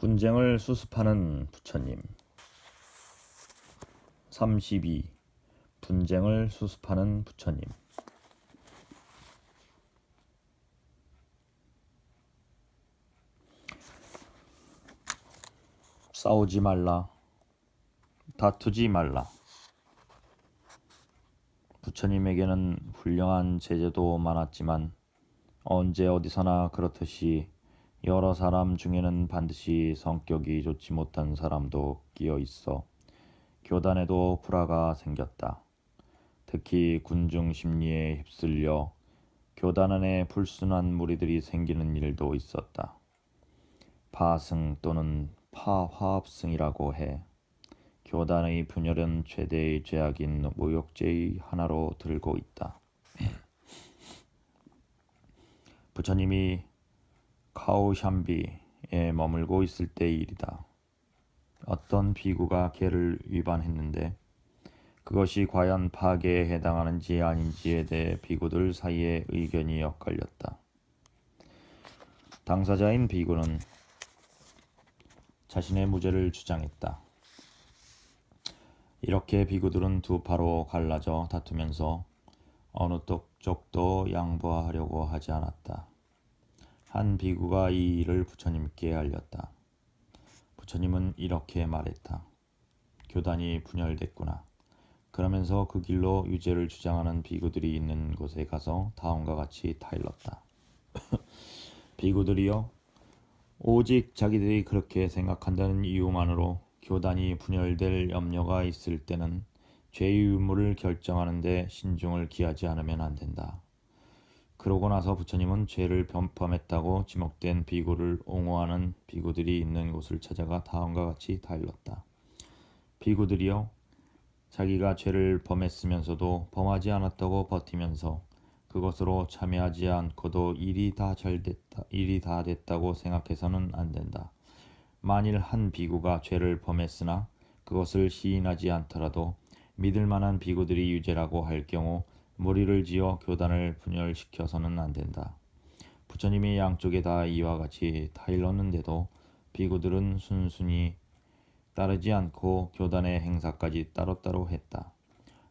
분쟁을 수습하는 부처님. 32. 분쟁을 수습하는 부처님. 싸우지 말라. 다투지 말라. 부처님에게는 훌륭한 제자도 많았지만 언제 어디서나 그렇듯이 여러 사람 중에는 반드시 성격이 좋지 못한 사람도 끼어 있어 교단에도 불화가 생겼다. 특히 군중 심리에 휩쓸려 교단 안에 불순한 무리들이 생기는 일도 있었다. 파승 또는 파화합승이라고 해. 교단의 분열은 최대의 죄악인 모욕죄의 하나로 들고 있다. 부처님이 카오샴비에 머물고 있을 때의 일이다. 어떤 비구가 계를 위반했는데 그것이 과연 파괴에 해당하는지 아닌지에 대해 비구들 사이에 의견이 엇갈렸다. 당사자인 비구는 자신의 무죄를 주장했다. 이렇게 비구들은 두 파로 갈라져 다투면서 어느 쪽도 양보하려고 하지 않았다. 한 비구가 이 일을 부처님께 알렸다. 부처님은 이렇게 말했다. 교단이 분열됐구나. 그러면서 그 길로 유죄를 주장하는 비구들이 있는 곳에 가서 다음과 같이 타일렀다. 비구들이여, 오직 자기들이 그렇게 생각한다는 이유만으로 교단이 분열될 염려가 있을 때는 죄의 유무를 결정하는 데 신중을 기하지 않으면 안 된다. 그러고 나서 부처님은 죄를 범했다고 지목된 비구를 옹호하는 비구들이 있는 곳을 찾아가 다음과 같이 타일렀다. 비구들이여, 자기가 죄를 범했으면서도 범하지 않았다고 버티면서 그것으로 참여하지 않고도 일이 다 됐다고 생각해서는 안 된다. 만일 한 비구가 죄를 범했으나 그것을 시인하지 않더라도 믿을 만한 비구들이 유죄라고 할 경우 무리를 지어 교단을 분열시켜서는 안 된다. 부처님이 양쪽에 다 이와 같이 타일렀는데도 비구들은 순순히 따르지 않고 교단의 행사까지 따로따로 했다.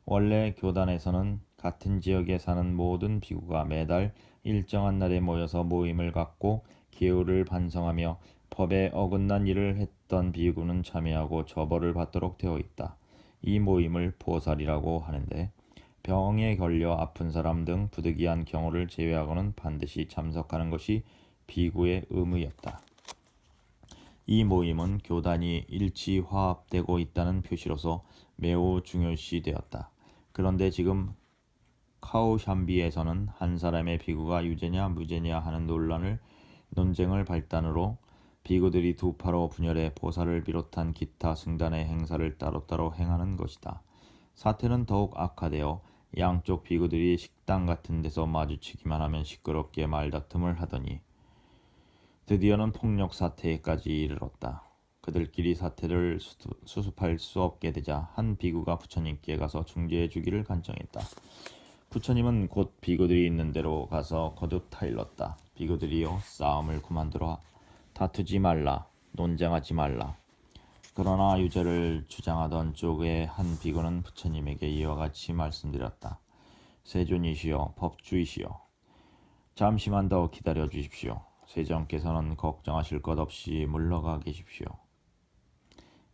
원래 교단에서는 같은 지역에 사는 모든 비구가 매달 일정한 날에 모여서 모임을 갖고 계율을 반성하며 법에 어긋난 일을 했던 비구는 참여하고 처벌을 받도록 되어 있다. 이 모임을 보살이라고 하는데 병에 걸려 아픈 사람 등 부득이한 경우를 제외하고는 반드시 참석하는 것이 비구의 의무였다. 이 모임은 교단이 일치 화합되고 있다는 표시로서 매우 중요시되었다. 그런데 지금 카오샴비에서는 한 사람의 비구가 유죄냐 무죄냐 하는 논쟁을 발단으로 비구들이 두 파로 분열해 보살을 비롯한 기타 승단의 행사를 따로따로 행하는 것이다. 사태는 더욱 악화되어 양쪽 비구들이 식당 같은 데서 마주치기만 하면 시끄럽게 말다툼을 하더니 드디어는 폭력 사태까지 이르렀다. 그들끼리 사태를 수습할 수 없게 되자 한 비구가 부처님께 가서 중재해 주기를 간청했다. 부처님은 곧 비구들이 있는 데로 가서 거듭 타일렀다. 비구들이여, 싸움을 그만두라. 다투지 말라. 논쟁하지 말라. 그러나 유죄를 주장하던 쪽의 한 비구는 부처님에게 이와 같이 말씀드렸다. 세존이시여, 법주이시여, 잠시만 더 기다려 주십시오. 세존께서는 걱정하실 것 없이 물러가 계십시오.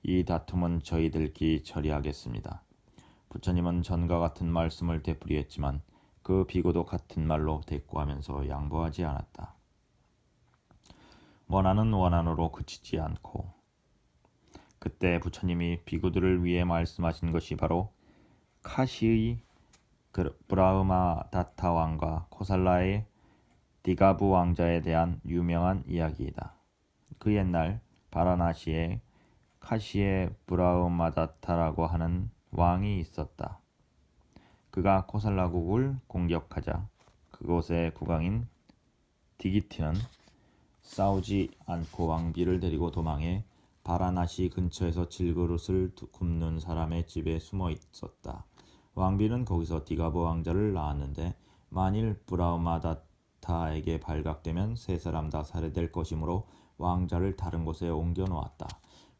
이 다툼은 저희들끼리 처리하겠습니다. 부처님은 전과 같은 말씀을 되풀이했지만 그 비구도 같은 말로 대꾸하면서 양보하지 않았다. 원한은 원한으로 그치지 않고 그때 부처님이 비구들을 위해 말씀하신 것이 바로 카시의 브라흐마다타 왕과 코살라의 디가부 왕자에 대한 유명한 이야기이다. 그 옛날 바라나시에 카시의 브라흐마다타라고 하는 왕이 있었다. 그가 코살라국을 공격하자 그곳의 국왕인 디기티는 싸우지 않고 왕비를 데리고 도망해 바라나시 근처에서 질그릇을 굽는 사람의 집에 숨어 있었다. 왕비는 거기서 디가부 왕자를 낳았는데 만일 브라흐마다타에게 발각되면 세 사람 다 살해될 것이므로 왕자를 다른 곳에 옮겨 놓았다.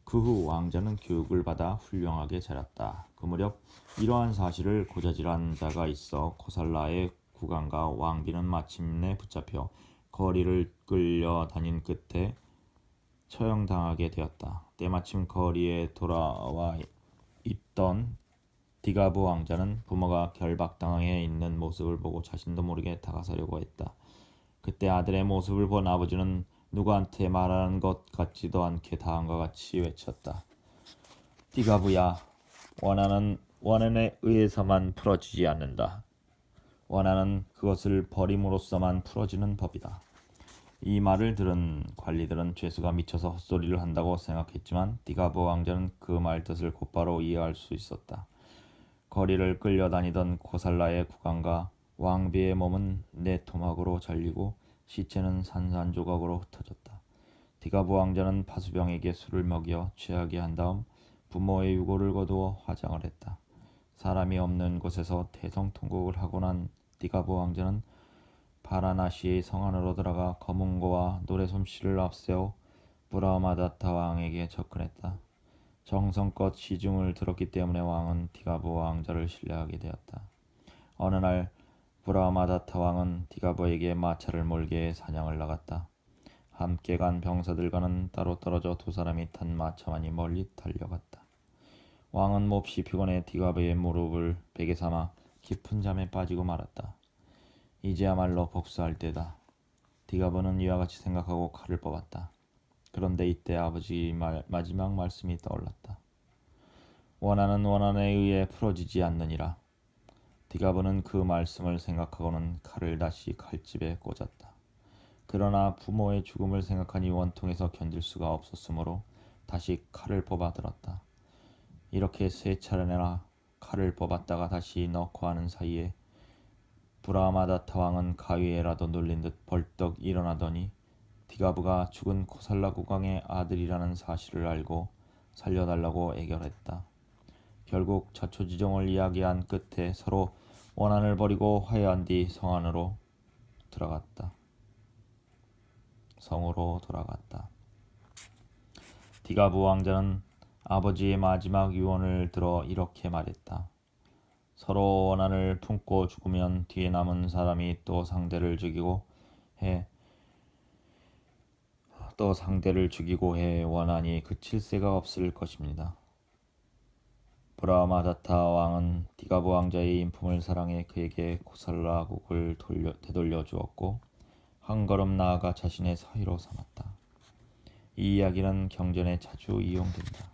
그 후 왕자는 교육을 받아 훌륭하게 자랐다. 그 무렵 이러한 사실을 고자질한 자가 있어 코살라의 국왕과 왕비는 마침내 붙잡혀 거리를 끌려다닌 끝에 처형당하게 되었다. 때마침 거리에 돌아와 있던 디가브 왕자는 부모가 결박당해 있는 모습을 보고 자신도 모르게 다가서려고 했다. 그때 아들의 모습을 본 아버지는 누구한테 말하는 것 같지도 않게 다음과 같이 외쳤다. 디가브야, 원한은 원한에 의해서만 풀어지지 않는다. 원한은 그것을 버림으로써만 풀어지는 법이다. 이 말을 들은 관리들은 죄수가 미쳐서 헛소리를 한다고 생각했지만 디가브 왕자는 그 말 뜻을 곧바로 이해할 수 있었다. 거리를 끌려다니던 코살라의 국왕과 왕비의 몸은 네 토막으로 잘리고 시체는 산산조각으로 흩어졌다. 디가브 왕자는 파수병에게 술을 먹여 취하게 한 다음 부모의 유골을 거두어 화장을 했다. 사람이 없는 곳에서 대성통곡을 하고 난 디가브 왕자는 바라나시의 성 안으로 들어가 검은고와 노래솜씨를 앞세워 브라마다타 왕에게 접근했다. 정성껏 시중을 들었기 때문에 왕은 디가브 왕자를 신뢰하게 되었다. 어느 날 브라마다타 왕은 디가브에게 마차를 몰게 해 사냥을 나갔다. 함께 간 병사들과는 따로 떨어져 두 사람이 탄 마차만이 멀리 달려갔다. 왕은 몹시 피곤해 디가브의 무릎을 베개 삼아 깊은 잠에 빠지고 말았다. 이제야말로 복수할 때다. 디가브는 이와 같이 생각하고 칼을 뽑았다. 그런데 이때 아버지의 마지막 말씀이 떠올랐다. 원한은 원한에 의해 풀어지지 않느니라. 디가브는 그 말씀을 생각하고는 칼을 다시 칼집에 꽂았다. 그러나 부모의 죽음을 생각하니 원통에서 견딜 수가 없었으므로 다시 칼을 뽑아 들었다. 이렇게 세 차례나 칼을 뽑았다가 다시 넣고 하는 사이에 브라마다타 왕은 가위에라도 눌린 듯 벌떡 일어나더니 디가브가 죽은 코살라 국왕의 아들이라는 사실을 알고 살려달라고 애결했다. 결국 자초지종을 이야기한 끝에 서로 원한을 버리고 화해한 뒤 성으로 돌아갔다. 디가브 왕자는 아버지의 마지막 유언을 들어 이렇게 말했다. 서로 원한을 품고 죽으면 뒤에 남은 사람이 또 상대를 죽이고 해 원한이 그칠 새가 없을 것입니다. 브라마다타 왕은 디가브 왕자의 인품을 사랑해 그에게 코살라국을 되돌려 주었고 한 걸음 나아가 자신의 사위로 삼았다. 이 이야기는 경전에 자주 이용된다.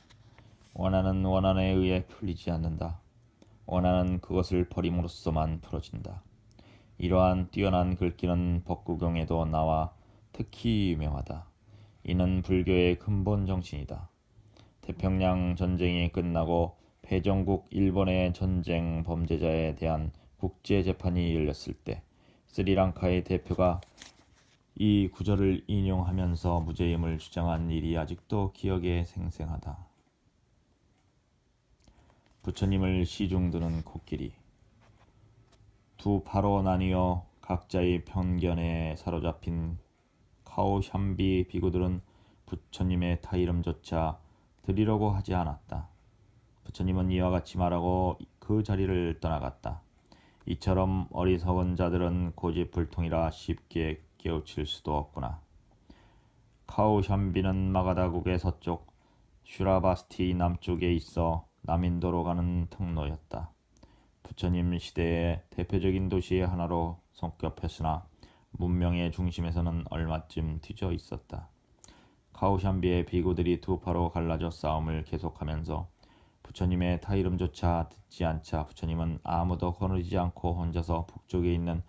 원한은 원한에 의해 풀리지 않는다. 원한은 그것을 버림으로써만 풀어진다. 이러한 뛰어난 글귀는 법구경에도 나와 특히 유명하다. 이는 불교의 근본 정신이다. 태평양 전쟁이 끝나고 패전국 일본의 전쟁 범죄자에 대한 국제 재판이 열렸을 때 스리랑카의 대표가 이 구절을 인용하면서 무죄임을 주장한 일이 아직도 기억에 생생하다. 부처님을 시중드는 코끼리. 두 파로 나뉘어 각자의 편견에 사로잡힌 카오샴비 비구들은 부처님의 타이름조차 드리려고 하지 않았다. 부처님은 이와 같이 말하고 그 자리를 떠나갔다. 이처럼 어리석은 자들은 고집불통이라 쉽게 깨우칠 수도 없구나. 카오샴비는 마가다국의 서쪽, 슈라바스티 남쪽에 있어 남인도로 가는 통로였다. 부처님 시대의 대표적인 도시의 하나로 성격했으나 문명의 중심에서는 얼마쯤 뒤져 있었다. 카오샴비의 비구들이 두 파로 갈라져 싸움을 계속하면서 부처님의 타이름조차 듣지 않자 부처님은 아무도 거느리지 않고 혼자서 북쪽에 있는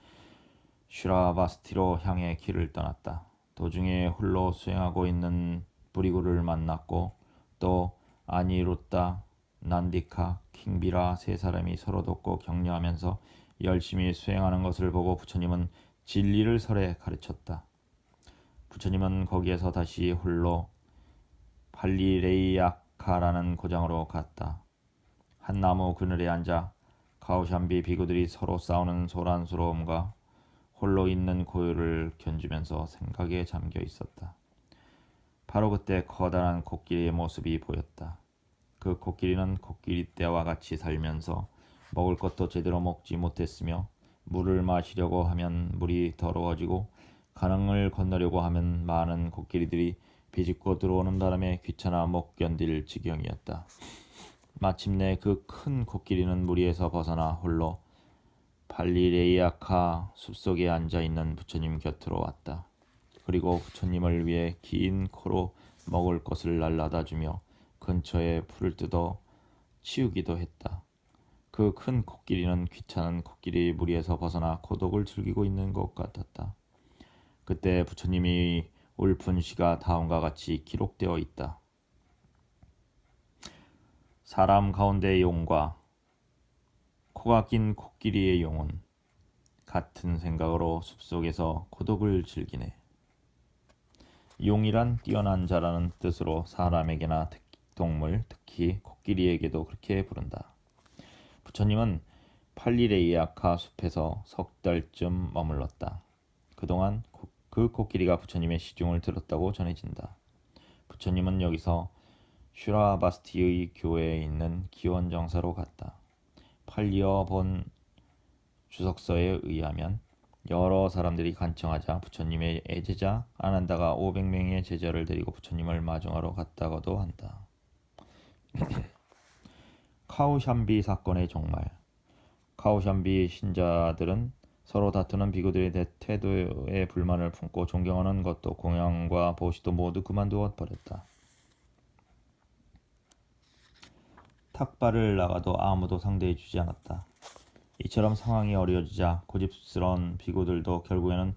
슈라바스티로 향해 길을 떠났다. 도중에 홀로 수행하고 있는 부리구를 만났고 또 아니루타, 난디카, 킹비라 세 사람이 서로 돕고 격려하면서 열심히 수행하는 것을 보고 부처님은 진리를 설해 가르쳤다. 부처님은 거기에서 다시 홀로 팔리레이아카라는 고장으로 갔다. 한 나무 그늘에 앉아 카오샴비 비구들이 서로 싸우는 소란스러움과 홀로 있는 고요를 견주면서 생각에 잠겨 있었다. 바로 그때 커다란 코끼리의 모습이 보였다. 그 코끼리는 코끼리 떼와 같이 살면서 먹을 것도 제대로 먹지 못했으며 물을 마시려고 하면 물이 더러워지고 강을 건너려고 하면 많은 코끼리들이 비집고 들어오는 바람에 귀찮아 못 견딜 지경이었다. 마침내 그 큰 코끼리는 무리에서 벗어나 홀로 팔리레이아카 숲속에 앉아있는 부처님 곁으로 왔다. 그리고 부처님을 위해 긴 코로 먹을 것을 날라다 주며 근처에 풀을 뜯어 치우기도 했다. 그 큰 코끼리는 귀찮은 코끼리 무리에서 벗어나 고독을 즐기고 있는 것 같았다. 그때 부처님이 읊은 시가 다음과 같이 기록되어 있다. 사람 가운데의 용과 코가 긴 코끼리의 용은 같은 생각으로 숲속에서 고독을 즐기네. 용이란 뛰어난 자라는 뜻으로 사람에게나 동물, 특히 코끼리에게도 그렇게 부른다. 부처님은 팔리레이아카 숲에서 석 달쯤 머물렀다. 그동안 그 코끼리가 부처님의 시중을 들었다고 전해진다. 부처님은 여기서 슈라바스티의 교회에 있는 기원정사로 갔다. 팔리어 본 주석서에 의하면 여러 사람들이 간청하자 부처님의 애제자 아난다가 500명의 제자를 데리고 부처님을 마중하러 갔다고도 한다. 카우샴비 사건의 종말. 카우샴비 신자들은 서로 다투는 비구들의 태도에 불만을 품고 존경하는 것도 공양과 보시도 모두 그만두어 버렸다. 탁발을 나가도 아무도 상대해 주지 않았다. 이처럼 상황이 어려워지자 고집스러운 비구들도 결국에는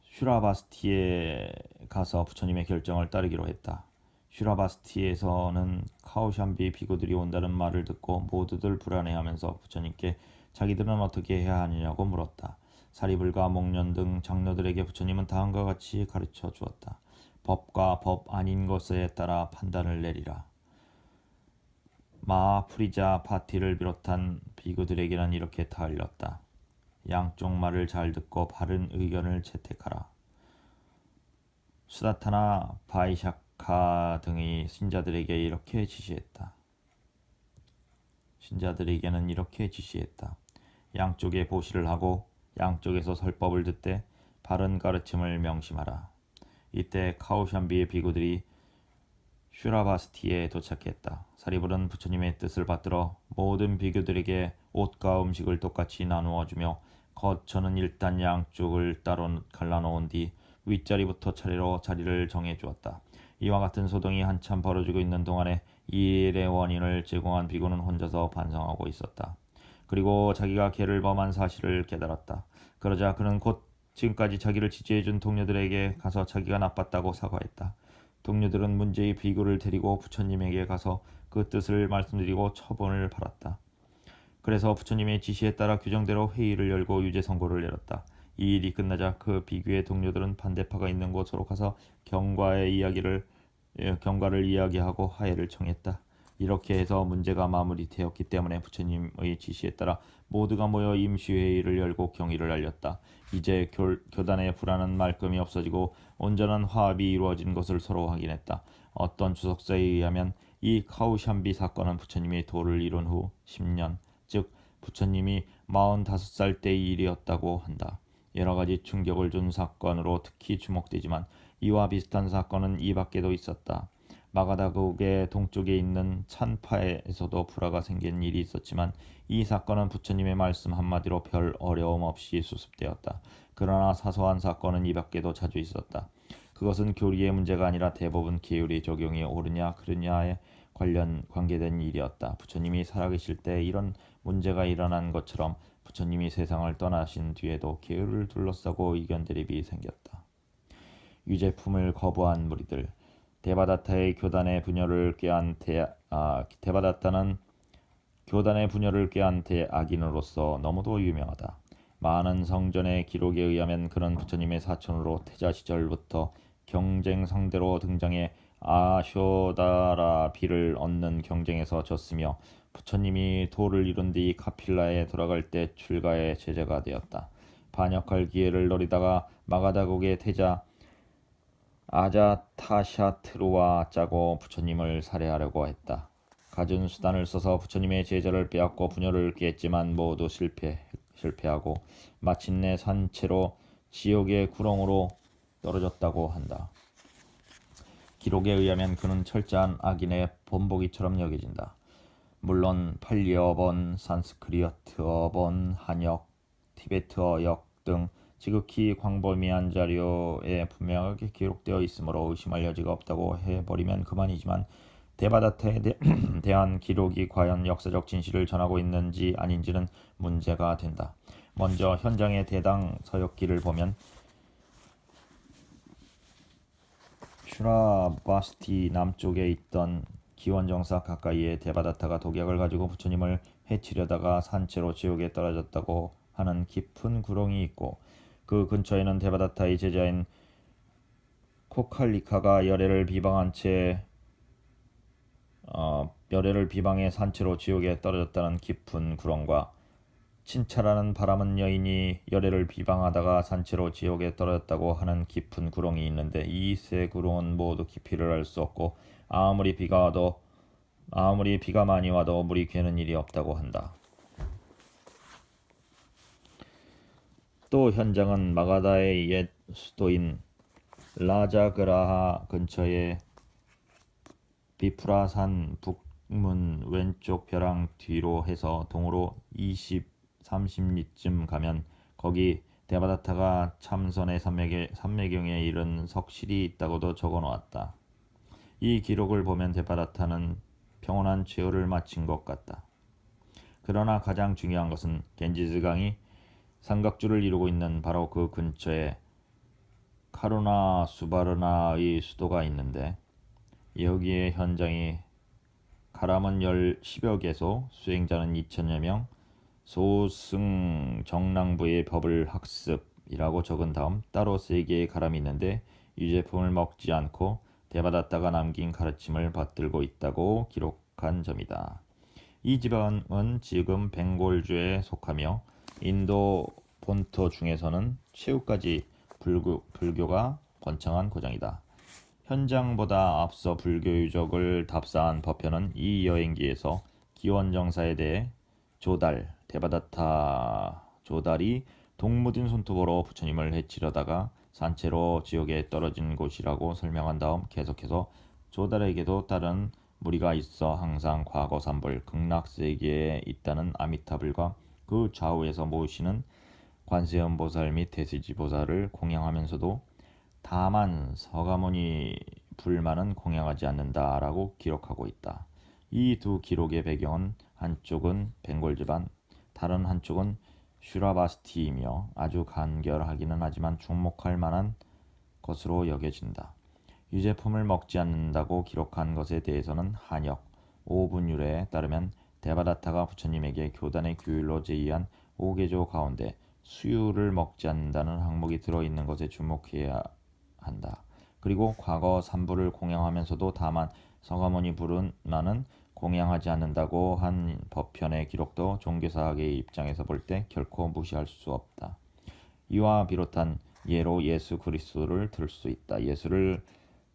슈라바스티에 가서 부처님의 결정을 따르기로 했다. 슈라바스티에서는 카우샴비 비구들이 온다는 말을 듣고 모두들 불안해하면서 부처님께 자기들은 어떻게 해야 하느냐고 물었다. 사리불가 목련 등 장로들에게 부처님은 다음과 같이 가르쳐 주었다. 법과 법 아닌 것에 따라 판단을 내리라. 마하프리자 파티를 비롯한 비구들에게는 이렇게 타일렀다. 양쪽 말을 잘 듣고 바른 의견을 채택하라. 수다타나 바이샤카 등의 신자들에게는 이렇게 지시했다. 양쪽에 보시를 하고 양쪽에서 설법을 듣되 바른 가르침을 명심하라. 이때 카우샴비의 비구들이 슈라바스티에 도착했다. 사리불은 부처님의 뜻을 받들어 모든 비구들에게 옷과 음식을 똑같이 나누어 주며 거처는 일단 양쪽을 따로 갈라놓은 뒤 윗자리부터 차례로 자리를 정해 주었다. 이와 같은 소동이 한참 벌어지고 있는 동안에 이 일의 원인을 제공한 비구는 혼자서 반성하고 있었다. 그리고 자기가 죄를 범한 사실을 깨달았다. 그러자 그는 곧 지금까지 자기를 지지해준 동료들에게 가서 자기가 나빴다고 사과했다. 동료들은 문제의 비구를 데리고 부처님에게 가서 그 뜻을 말씀드리고 처분을 받았다. 그래서 부처님의 지시에 따라 규정대로 회의를 열고 유죄 선고를 내렸다. 이 일이 끝나자 그 비구의 동료들은 반대파가 있는 곳으로 가서 경과를 이야기하고 화해를 청했다. 이렇게 해서 문제가 마무리되었기 때문에 부처님의 지시에 따라 모두가 모여 임시회의를 열고 경의를 알렸다. 이제 교단의 불안은 말끔히 없어지고 온전한 화합이 이루어진 것을 서로 확인했다. 어떤 주석서에 의하면 이 카우샴비 사건은 부처님이 도를 이룬 후 10년, 즉 부처님이 45살 때의 일이었다고 한다. 여러 가지 충격을 준 사건으로 특히 주목되지만 이와 비슷한 사건은 이 밖에도 있었다. 마가다국의 동쪽에 있는 찬파에서도 불화가 생긴 일이 있었지만 이 사건은 부처님의 말씀 한마디로 별 어려움 없이 수습되었다. 그러나 사소한 사건은 이 밖에도 자주 있었다. 그것은 교리의 문제가 아니라 대부분 계율의 적용이 옳으냐 그르냐에 관계된 일이었다. 부처님이 살아계실 때 이런 문제가 일어난 것처럼 부처님이 세상을 떠나신 뒤에도 계율을 둘러싸고 의견 대립이 생겼다. 유제품을 거부한 무리들. 데바다타의 교단의 분열을 꾀한 데바다타는 교단의 분열을 꾀한 대악인으로서 너무도 유명하다. 많은 성전의 기록에 의하면 그는 부처님의 사촌으로 태자 시절부터 경쟁 상대로 등장해 아쇼다라비를 얻는 경쟁에서 졌으며 부처님이 도를 이룬 뒤 카필라에 돌아갈 때 출가의 제자가 되었다. 반역할 기회를 노리다가 마가다국의 태자 아자타샤트루와 짜고 부처님을 살해하려고 했다. 갖은 수단을 써서 부처님의 제자를 빼앗고 분열을 깼지만 모두 실패하고 마침내 산채로 지옥의 구렁으로 떨어졌다고 한다. 기록에 의하면 그는 철저한 악인의 본보기처럼 여겨진다. 물론 팔리어본, 산스크리트어본, 한역, 티베트어역 등 지극히 광범위한 자료에 분명하게 기록되어 있으므로 의심할 여지가 없다고 해버리면 그만이지만 데바다타에 대한 기록이 과연 역사적 진실을 전하고 있는지 아닌지는 문제가 된다. 먼저 현장의 대당 서역기를 보면 슈라바스티 남쪽에 있던 기원정사 가까이에 데바다타가 독약을 가지고 부처님을 해치려다가 산채로 지옥에 떨어졌다고 하는 깊은 구렁이 있고 그 근처에는 데바다타의 제자인 코칼리카가 열애를 비방해 산채로 지옥에 떨어졌다는 깊은 구렁과 친차라는 바람은 여인이 열애를 비방하다가 산채로 지옥에 떨어졌다고 하는 깊은 구렁이 있는데 이 세 구렁은 모두 깊이를 알 수 없고 아무리 비가 많이 와도 물이 괴는 일이 없다고 한다. 또 현장은 마가다의 옛 수도인 라자그라하 근처에 비프라산 북문 왼쪽 벼랑 뒤로 해서 동으로 30리쯤 가면 거기 데바다타가 참선의 삼매경에 이른 석실이 있다고도 적어놓았다. 이 기록을 보면 데바다타는 평온한 최후를 마친 것 같다. 그러나 가장 중요한 것은 겐지스강이 삼각주를 이루고 있는 바로 그 근처에 카루나 수바르나의 수도가 있는데 여기에 현장이 가람은 10여 개소, 수행자는 2천여 명, 소승 정랑부의 법을 학습이라고 적은 다음 따로 3개의 가람이 있는데 유제품을 먹지 않고 데바다타가 남긴 가르침을 받들고 있다고 기록한 점이다. 이 지방은 지금 벵골주에 속하며 인도 본토 중에서는 최후까지 불교가 번창한 고장이다. 현장보다 앞서 불교 유적을 답사한 법편은 이 여행기에서 기원정사에 대해 데바다타 조달이 동무딘 손톱으로 부처님을 해치려다가 산채로 지옥에 떨어진 곳이라고 설명한 다음 계속해서 조달에게도 다른 무리가 있어 항상 과거 삼불 극락세계에 있다는 아미타불과 그 좌우에서 모시는 관세음보살 및 대세지보살을 공양하면서도 다만 서가모니 불만은 공양하지 않는다라고 기록하고 있다. 이 두 기록의 배경은 한쪽은 벵골 집안, 다른 한쪽은 슈라바스티이며 아주 간결하기는 하지만 주목할 만한 것으로 여겨진다. 유제품을 먹지 않는다고 기록한 것에 대해서는 한역, 오분율에 따르면 데바다타가 부처님에게 교단의 규율로 제의한 5개조 가운데 수유를 먹지 않는다는 항목이 들어있는 것에 주목해야 한다. 그리고 과거 삼부를 공양하면서도 다만 서가모니 불은만은 공양하지 않는다고 한 법편의 기록도 종교사학의 입장에서 볼 때 결코 무시할 수 없다. 이와 비롯한 예로 예수 그리스도를 들 수 있다. 예수를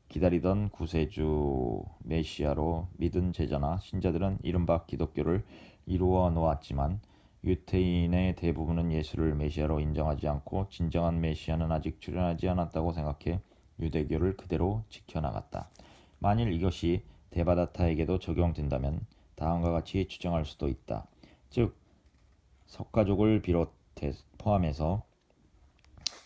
기다리던 구세주 메시아로 믿은 제자나 신자들은 이른바 기독교를 이루어 놓았지만 유태인의 대부분은 예수를 메시아로 인정하지 않고 진정한 메시아는 아직 출현하지 않았다고 생각해 유대교를 그대로 지켜나갔다. 만일 이것이 데바다타에게도 적용된다면 다음과 같이 추정할 수도 있다. 즉 석가족을 포함해서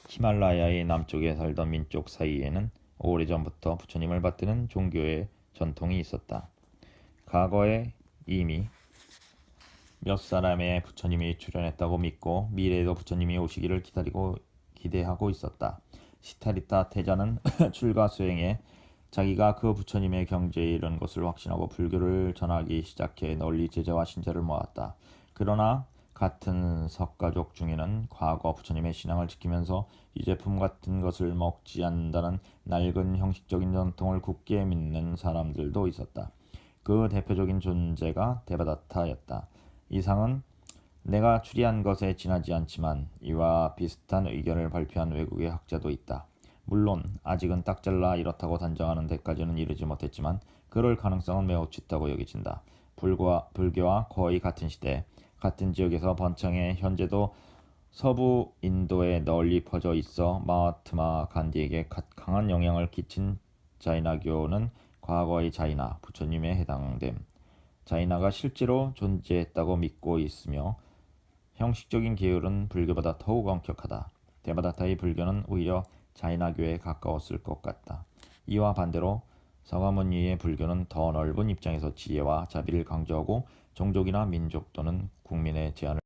히말라야의 남쪽에 살던 민족 사이에는 오래전부터 부처님을 받드는 종교의 전통이 있었다. 과거에 이미 몇 사람의 부처님이 출현했다고 믿고 미래에도 부처님이 오시기를 기대하고 있었다. 시타리타 태자는 출가 수행에 자기가 그 부처님의 경지에 이른 것을 확신하고 불교를 전하기 시작해 널리 제자와 신자를 모았다. 그러나 같은 석가족 중에는 과거 부처님의 신앙을 지키면서 유제품 같은 것을 먹지 않는다는 낡은 형식적인 전통을 굳게 믿는 사람들도 있었다. 그 대표적인 존재가 데바다타였다. 이상은 내가 추리한 것에 지나지 않지만 이와 비슷한 의견을 발표한 외국의 학자도 있다. 물론 아직은 딱 잘라 이렇다고 단정하는 데까지는 이르지 못했지만 그럴 가능성은 매우 짙다고 여겨진다. 불교와 거의 같은 시대, 같은 지역에서 번창해 현재도 서부 인도에 널리 퍼져 있어 마하트마 간디에게 강한 영향을 끼친 자이나교는 과거의 자이나, 부처님에 해당됨. 자이나가 실제로 존재했다고 믿고 있으며 형식적인 계율은 불교보다 더욱 엄격하다. 데바다타의 불교는 오히려 자이나교에 가까웠을 것 같다. 이와 반대로 서가모니의 불교는 더 넓은 입장에서 지혜와 자비를 강조하고 종족이나 민족 또는 국민의 제한을